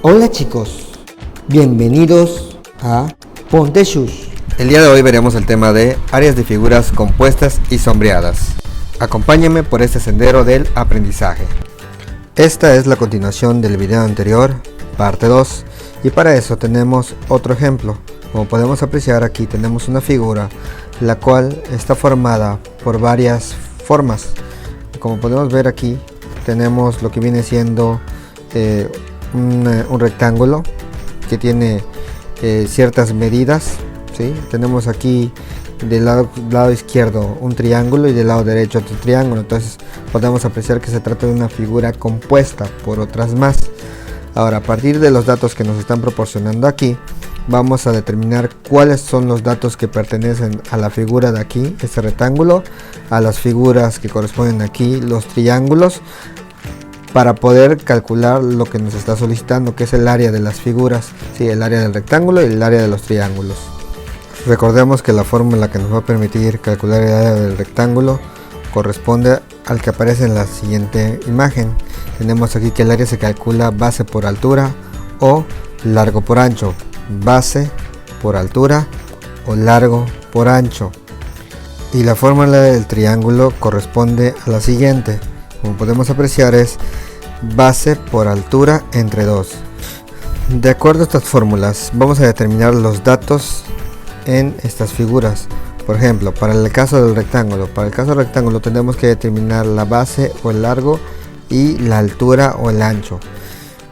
Hola chicos, bienvenidos a Ponteshus. El día de hoy veremos el tema de áreas de figuras compuestas y sombreadas. Acompáñenme por este sendero del aprendizaje. Esta es la continuación del video anterior, parte 2, y para eso tenemos otro ejemplo. Como podemos apreciar, aquí tenemos una figura la cual está formada por varias formas. Como podemos ver, aquí tenemos lo que viene siendo un rectángulo que tiene ciertas medidas, ¿sí? Tenemos aquí del lado izquierdo un triángulo y del lado derecho otro triángulo. Entonces podemos apreciar que se trata de una figura compuesta por otras más. Ahora, a partir de los datos que nos están proporcionando aquí, vamos a determinar cuáles son los datos que pertenecen a la figura de aquí, este rectángulo, a las figuras que corresponden aquí, los triángulos, para poder calcular lo que nos está solicitando, que es el área de las figuras, ¿sí? El área del rectángulo y el área de los triángulos. Recordemos que la fórmula que nos va a permitir calcular el área del rectángulo corresponde al que aparece en la siguiente imagen. Tenemos aquí que el área se calcula base por altura o largo por ancho. Base por altura o largo por ancho. Y la fórmula del triángulo corresponde a la siguiente. Como podemos apreciar, es base por altura entre 2. De acuerdo a estas fórmulas, vamos a determinar los datos en estas figuras. Por ejemplo, para el caso del rectángulo, tenemos que determinar la base o el largo y la altura o el ancho.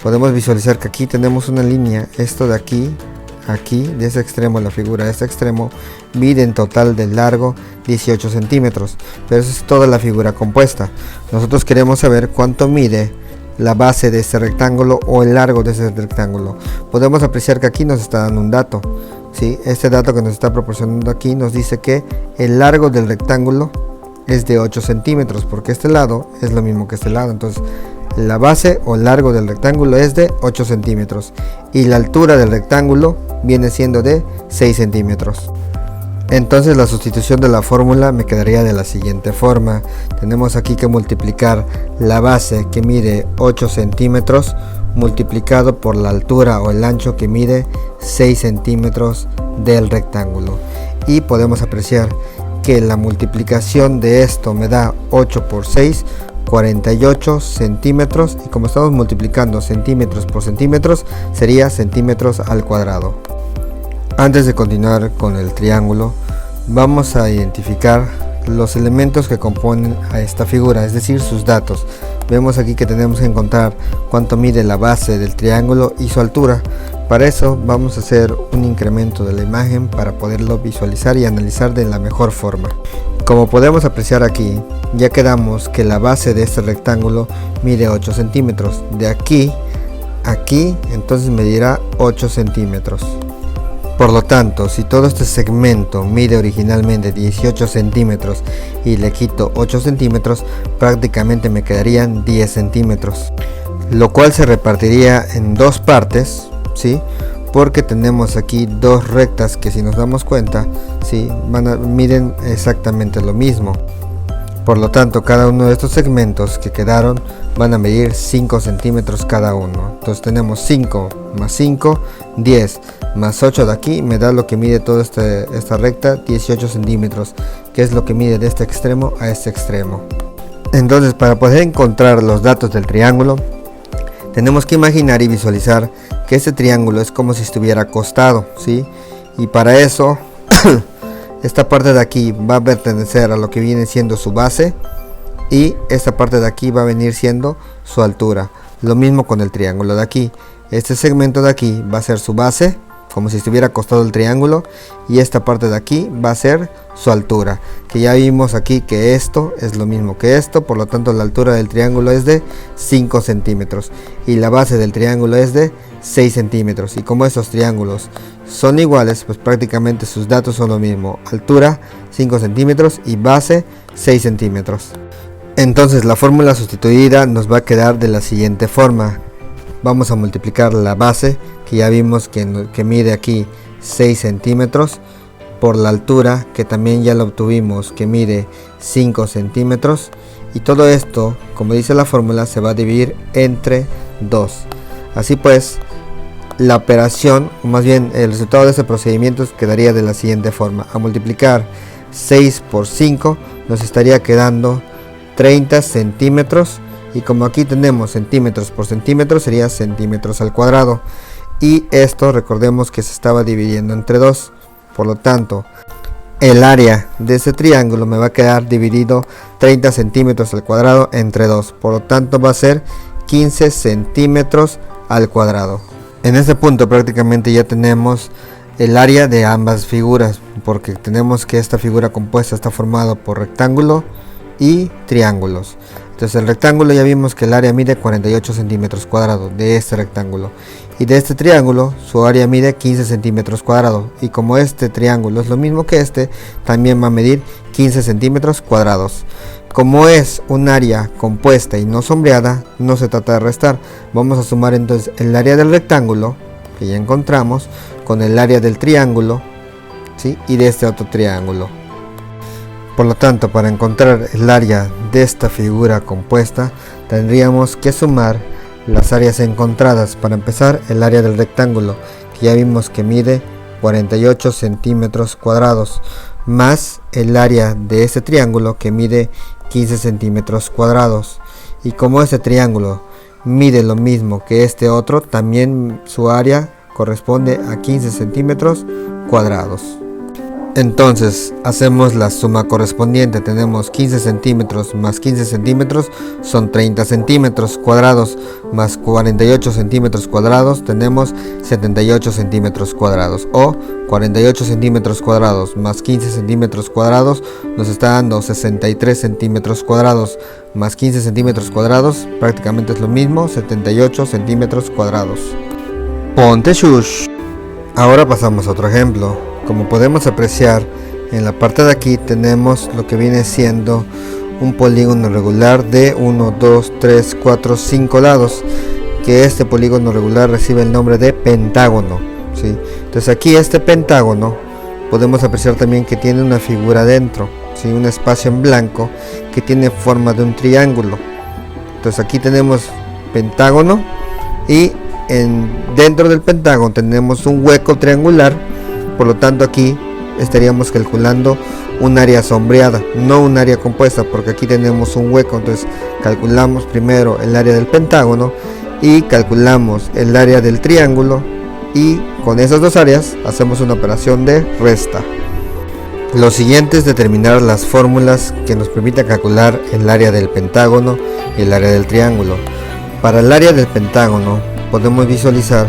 Podemos visualizar que aquí tenemos una línea. Esto de aquí, de ese extremo, la figura de este extremo, mide en total de largo 18 centímetros. Pero eso es toda la figura compuesta. Nosotros queremos saber cuánto mide la base de este rectángulo o el largo de ese rectángulo. Podemos apreciar que aquí nos está dando un dato, ¿sí? Este dato que nos está proporcionando aquí nos dice que el largo del rectángulo es de 8 centímetros, porque este lado es lo mismo que este lado. Entonces la base o largo del rectángulo es de 8 centímetros y la altura del rectángulo viene siendo de 6 centímetros. Entonces la sustitución de la fórmula me quedaría de la siguiente forma. Tenemos aquí que multiplicar la base, que mide 8 centímetros, multiplicado por la altura o el ancho, que mide 6 centímetros del rectángulo. Y podemos apreciar que la multiplicación de esto me da 8 por 6, 48 centímetros, y como estamos multiplicando centímetros por centímetros, sería centímetros al cuadrado. Antes de continuar con el triángulo, vamos a identificar los elementos que componen a esta figura, es decir, sus datos. Vemos aquí que tenemos que encontrar cuánto mide la base del triángulo y su altura. Para eso vamos a hacer un incremento de la imagen para poderlo visualizar y analizar de la mejor forma. Como podemos apreciar aquí, ya quedamos que la base de este rectángulo mide 8 centímetros. De aquí a aquí, entonces medirá 8 centímetros. Por lo tanto, si todo este segmento mide originalmente 18 centímetros y le quito 8 centímetros, prácticamente me quedarían 10 centímetros. Lo cual se repartiría en dos partes, ¿sí? Porque tenemos aquí dos rectas que, si nos damos cuenta, ¿sí?, miden exactamente lo mismo. Por lo tanto, cada uno de estos segmentos que quedaron van a medir 5 centímetros cada uno. Entonces tenemos 5 más 5, 10 más 8 de aquí, me da lo que mide toda esta recta, 18 centímetros, que es lo que mide de este extremo a este extremo. Entonces, para poder encontrar los datos del triángulo, tenemos que imaginar y visualizar que este triángulo es como si estuviera acostado, ¿sí? Y para eso esta parte de aquí va a pertenecer a lo que viene siendo su base, y esta parte de aquí va a venir siendo su altura. Lo mismo con el triángulo de aquí. Este segmento de aquí va a ser su base, como si estuviera acostado el triángulo, y esta parte de aquí va a ser su altura, que ya vimos aquí que esto es lo mismo que esto. Por lo tanto, la altura del triángulo es de 5 centímetros y la base del triángulo es de 6 centímetros. Y como estos triángulos son iguales, pues prácticamente sus datos son lo mismo: altura 5 centímetros y base 6 centímetros. Entonces la fórmula sustituida nos va a quedar de la siguiente forma. Vamos a multiplicar la base, que ya vimos que mide aquí 6 centímetros, por la altura, que también ya lo obtuvimos, que mide 5 centímetros, y todo esto, como dice la fórmula, se va a dividir entre 2. Así pues, la operación, o más bien el resultado de este procedimiento quedaría de la siguiente forma. A multiplicar 6 por 5 nos estaría quedando 30 centímetros, y como aquí tenemos centímetros por centímetro, sería centímetros al cuadrado, y esto recordemos que se estaba dividiendo entre 2, por lo tanto el área de este triángulo me va a quedar dividido 30 centímetros al cuadrado entre 2, por lo tanto va a ser 15 centímetros al cuadrado. En este punto prácticamente ya tenemos el área de ambas figuras, porque tenemos que esta figura compuesta está formada por rectángulo y triángulos. Entonces el rectángulo ya vimos que el área mide 48 centímetros cuadrados de este rectángulo, y de este triángulo su área mide 15 centímetros cuadrados, y como este triángulo es lo mismo que este, también va a medir 15 centímetros cuadrados. Como es un área compuesta y no sombreada, no se trata de restar. Vamos a sumar entonces el área del rectángulo que ya encontramos con el área del triángulo, ¿sí?, y de este otro triángulo. Por lo tanto, para encontrar el área de esta figura compuesta, tendríamos que sumar las áreas encontradas. Para empezar, el área del rectángulo, que ya vimos que mide 48 centímetros cuadrados, más el área de este triángulo, que mide 15 centímetros cuadrados. Y como este triángulo mide lo mismo que este otro, también su área corresponde a 15 centímetros cuadrados. Entonces hacemos la suma correspondiente. Tenemos 15 centímetros más 15 centímetros son 30 centímetros cuadrados, más 48 centímetros cuadrados tenemos 78 centímetros cuadrados, o 48 centímetros cuadrados más 15 centímetros cuadrados nos está dando 63 centímetros cuadrados, más 15 centímetros cuadrados prácticamente es lo mismo, 78 centímetros cuadrados. Ponte shush. Ahora pasamos a otro ejemplo. Como podemos apreciar, en la parte de aquí tenemos lo que viene siendo un polígono regular de 1, 2, 3, 4, 5 lados, que este polígono regular recibe el nombre de pentágono, ¿sí? Entonces aquí este pentágono podemos apreciar también que tiene una figura dentro, ¿sí?, un espacio en blanco que tiene forma de un triángulo. Entonces aquí tenemos pentágono, y dentro del pentágono tenemos un hueco triangular. Por lo tanto aquí estaríamos calculando un área sombreada, no un área compuesta, porque aquí tenemos un hueco. Entonces calculamos primero el área del pentágono y calculamos el área del triángulo, y con esas dos áreas hacemos una operación de resta. Lo siguiente es determinar las fórmulas que nos permitan calcular el área del pentágono y el área del triángulo. Para el área del pentágono podemos visualizar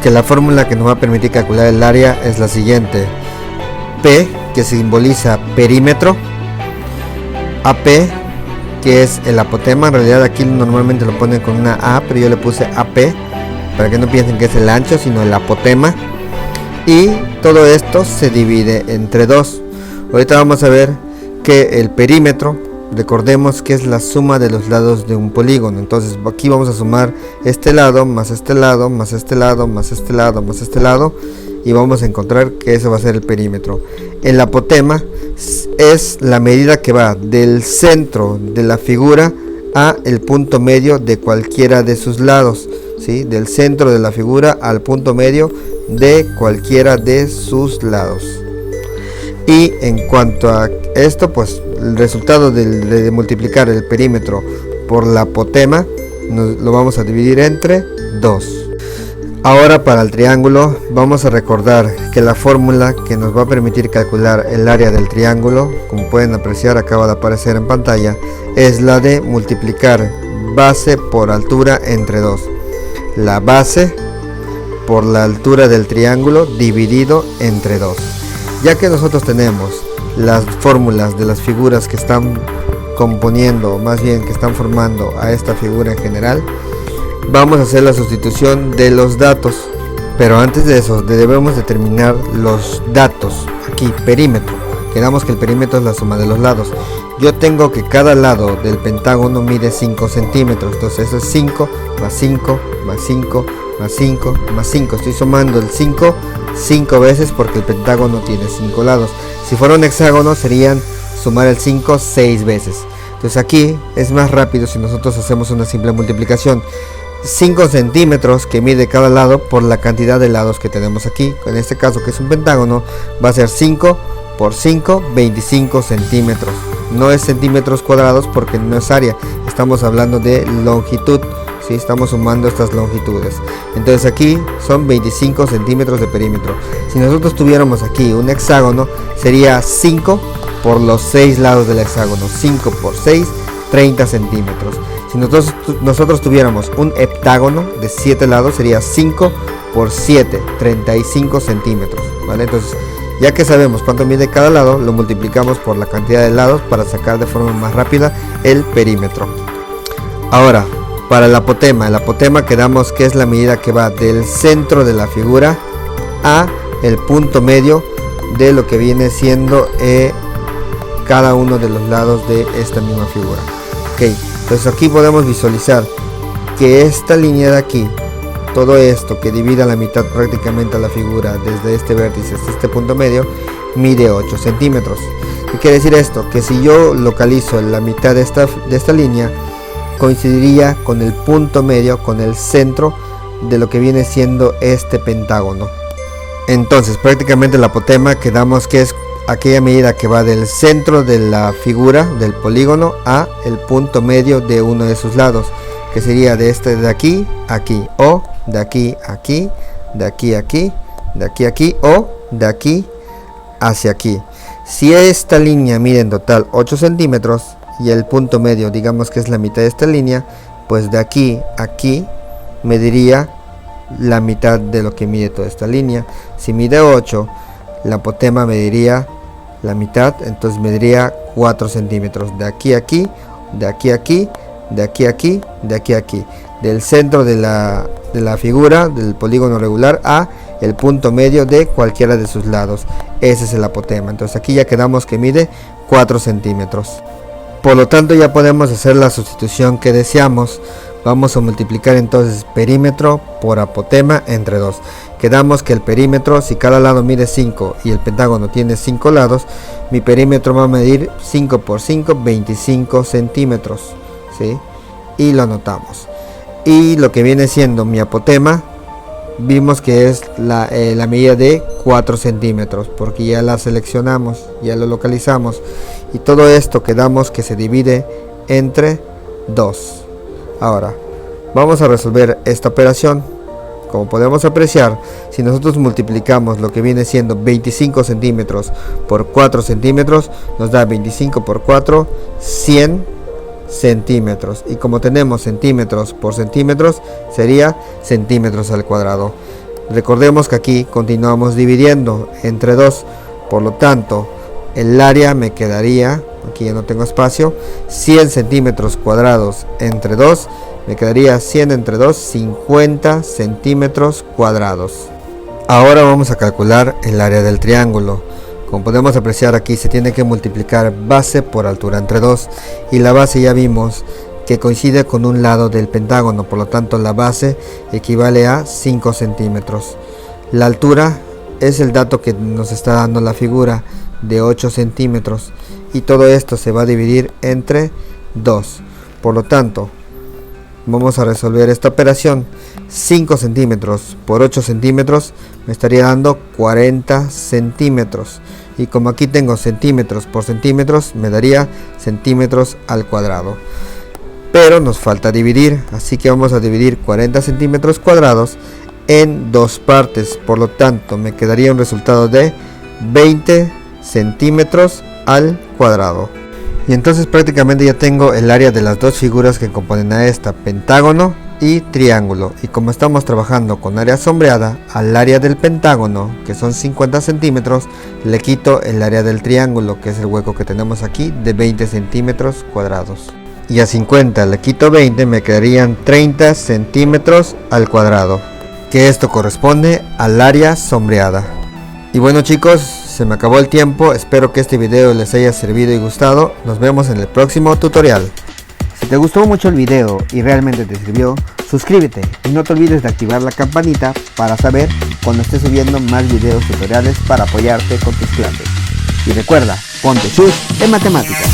que la fórmula que nos va a permitir calcular el área es la siguiente: P, que simboliza perímetro, AP, que es el apotema. En realidad aquí normalmente lo ponen con una A, pero yo le puse AP para que no piensen que es el ancho, sino el apotema, y todo esto se divide entre 2. Ahorita vamos a ver que el perímetro, recordemos que es la suma de los lados de un polígono. Entonces aquí vamos a sumar este lado más este lado más este lado más este lado más este lado, y vamos a encontrar que eso va a ser el perímetro. El apotema es la medida que va del centro de la figura a el punto medio de cualquiera de sus lados, ¿sí?, del centro de la figura al punto medio de cualquiera de sus lados. Y en cuanto a esto, pues el resultado de multiplicar el perímetro por la apotema lo vamos a dividir entre 2. Ahora para el triángulo vamos a recordar que la fórmula que nos va a permitir calcular el área del triángulo, como pueden apreciar acaba de aparecer en pantalla, es la de multiplicar base por altura entre 2. La base por la altura del triángulo dividido entre 2. Ya que nosotros tenemos las fórmulas de las figuras que están componiendo, o más bien que están formando a esta figura en general, vamos a hacer la sustitución de los datos. Pero antes de eso debemos determinar los datos. Aquí perímetro, quedamos que el perímetro es la suma de los lados. Yo tengo que cada lado del pentágono mide 5 centímetros, entonces eso es 5 más 5 más 5 más 5 más 5. Estoy sumando el 5 veces porque el pentágono tiene 5 lados. Si fuera un hexágono serían sumar el 5 6 veces. Entonces aquí es más rápido si nosotros hacemos una simple multiplicación. 5 centímetros que mide cada lado por la cantidad de lados que tenemos aquí. En este caso, que es un pentágono, va a ser 5 por 5, 25 centímetros. No es centímetros cuadrados porque no es área, estamos hablando de longitud, ¿sí? Estamos sumando estas longitudes. Entonces aquí son 25 centímetros de perímetro. Si nosotros tuviéramos aquí un hexágono, sería 5 por los 6 lados del hexágono. 5 por 6, 30 centímetros. Si nosotros tuviéramos un heptágono de 7 lados, sería 5 por 7, 35 centímetros, ¿vale? Entonces, ya que sabemos cuánto mide cada lado, lo multiplicamos por la cantidad de lados para sacar de forma más rápida el perímetro. Ahora, para el apotema quedamos que es la medida que va del centro de la figura a el punto medio de lo que viene siendo cada uno de los lados de esta misma figura. Ok, entonces aquí podemos visualizar que esta línea de aquí, todo esto que divide a la mitad prácticamente a la figura desde este vértice hasta este punto medio, mide 8 centímetros. ¿Qué quiere decir esto? Que si yo localizo la mitad de esta línea, coincidiría con el punto medio, con el centro de lo que viene siendo este pentágono. Entonces prácticamente el apotema quedamos que es aquella medida que va del centro de la figura, del polígono, a el punto medio de uno de sus lados, que sería de aquí aquí, o de aquí aquí, de aquí aquí, de aquí aquí, o de aquí hacia aquí. Si esta línea mide en total 8 centímetros y el punto medio digamos que es la mitad de esta línea, pues de aquí a aquí mediría la mitad de lo que mide toda esta línea. Si mide 8, el apotema mediría la mitad, entonces mediría 4 centímetros. De aquí a aquí, de aquí a aquí, de aquí a aquí, de aquí a aquí, del centro de la figura, del polígono regular, a el punto medio de cualquiera de sus lados. Ese es el apotema. Entonces aquí ya quedamos que mide 4 centímetros. Por lo tanto ya podemos hacer la sustitución que deseamos. Vamos a multiplicar entonces perímetro por apotema entre 2. Quedamos que el perímetro, si cada lado mide 5 y el pentágono tiene 5 lados, mi perímetro va a medir 5 por 5, 25 centímetros, ¿sí? Y lo anotamos. Y lo que viene siendo mi apotema, vimos que es la medida de 4 centímetros, porque ya la seleccionamos, ya lo localizamos. Y todo esto quedamos que se divide entre 2. Ahora, vamos a resolver esta operación. Como podemos apreciar, si nosotros multiplicamos lo que viene siendo 25 centímetros por 4 centímetros, nos da 25 por 4, 100 centímetros. Y como tenemos centímetros por centímetros, sería centímetros al cuadrado. Recordemos que aquí continuamos dividiendo entre 2, por lo tanto, el área me quedaría, aquí ya no tengo espacio, 100 centímetros cuadrados entre 2, me quedaría 100 entre 2, 50 centímetros cuadrados. Ahora vamos a calcular el área del triángulo. Como podemos apreciar aquí, se tiene que multiplicar base por altura entre 2, y la base ya vimos que coincide con un lado del pentágono, por lo tanto la base equivale a 5 centímetros. La altura es el dato que nos está dando la figura de 8 centímetros, y todo esto se va a dividir entre 2. Por lo tanto, vamos a resolver esta operación. 5 centímetros por 8 centímetros me estaría dando 40 centímetros. Y como aquí tengo centímetros por centímetros, me daría centímetros al cuadrado. Pero nos falta dividir, así que vamos a dividir 40 centímetros cuadrados en 2 partes. Por lo tanto, me quedaría un resultado de 20 centímetros al cuadrado. Y entonces prácticamente ya tengo el área de las dos figuras que componen a esta, pentágono y triángulo. Y como estamos trabajando con área sombreada, al área del pentágono, que son 50 centímetros, le quito el área del triángulo, que es el hueco que tenemos aquí, de 20 centímetros cuadrados. Y a 50 le quito 20, me quedarían 30 centímetros al cuadrado, que esto corresponde al área sombreada. Y bueno chicos, se me acabó el tiempo, espero que este video les haya servido y gustado. Nos vemos en el próximo tutorial. Si te gustó mucho el video y realmente te sirvió, suscríbete y no te olvides de activar la campanita para saber cuando esté subiendo más videos tutoriales para apoyarte con tus clases. Y recuerda, ponte sus en matemáticas.